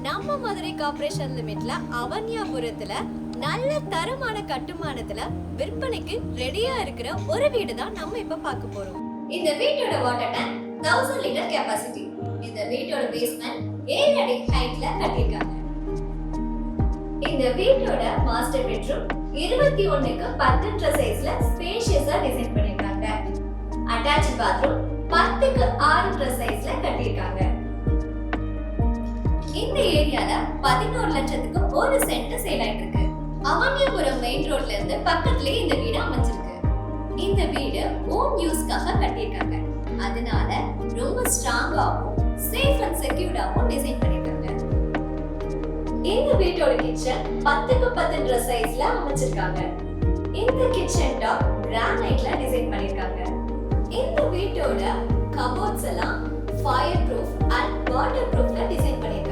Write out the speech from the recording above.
நம்ம மதுரை கார்ப்பரேஷன் லிமிட்ல அவன்யாபுரத்துல நல்ல தரமான கட்டுமானத்துல விற்பனைக்கு ரெடியா இருக்கிற ஒரு வீடு தான் நம்ம இப்ப பார்க்க போறோம். இந்த வீட்டோட வாட்டர் டேங்க் 1000 லிட்டர் கெபாசிட்டி. இந்த வீட்டோட பேஸ்மெண்ட் 7 அடி ஹைட்ல கட்டியிருக்காங்க. இந்த வீட்டோட மாஸ்டர் பெட்ரூம் 21க்கு 10 சைஸ்ல ஸ்பேஷியஸா டிசைன் பண்ணிருக்காங்க. அட்டாச்ட் பாத்ரூம் 10க்கு 6 சைஸ்ல கட்டியிருக்காங்க. இந்த ஏரியால 11 லட்சத்துக்கு ஒரு சென்ட் சேல் ஆயிட்டு இருக்கு. அவன்யாபுரம் மெயின் ரோட்ல இருந்து பக்கத்துலயே இந்த வீடு அமைஞ்சிருக்கு. இந்த வீடு ஹோம் யூஸ்க்காக கட்டியிருக்காங்க. அதனால ரொம்ப ஸ்ட்ராங்காவும் சேஃப் அண்ட் செக்யூர்டாவும் டிசைன் பண்ணிருக்காங்க. இந்த வீட்டோட கிச்சன் 10க்கு 10 சைஸ்ல அமைச்சிருக்காங்க. இந்த கிச்சன் டாப் கிரானைட்ல டிசைன் பண்ணிருக்காங்க. இந்த வீட்டோட கபோர்ட்ஸ் எல்லாம் ஃபயர் ப்ரூஃப் அண்ட் வாட்டர் ப்ரூஃப்ல டிசைன் பண்ணிருக்காங்க.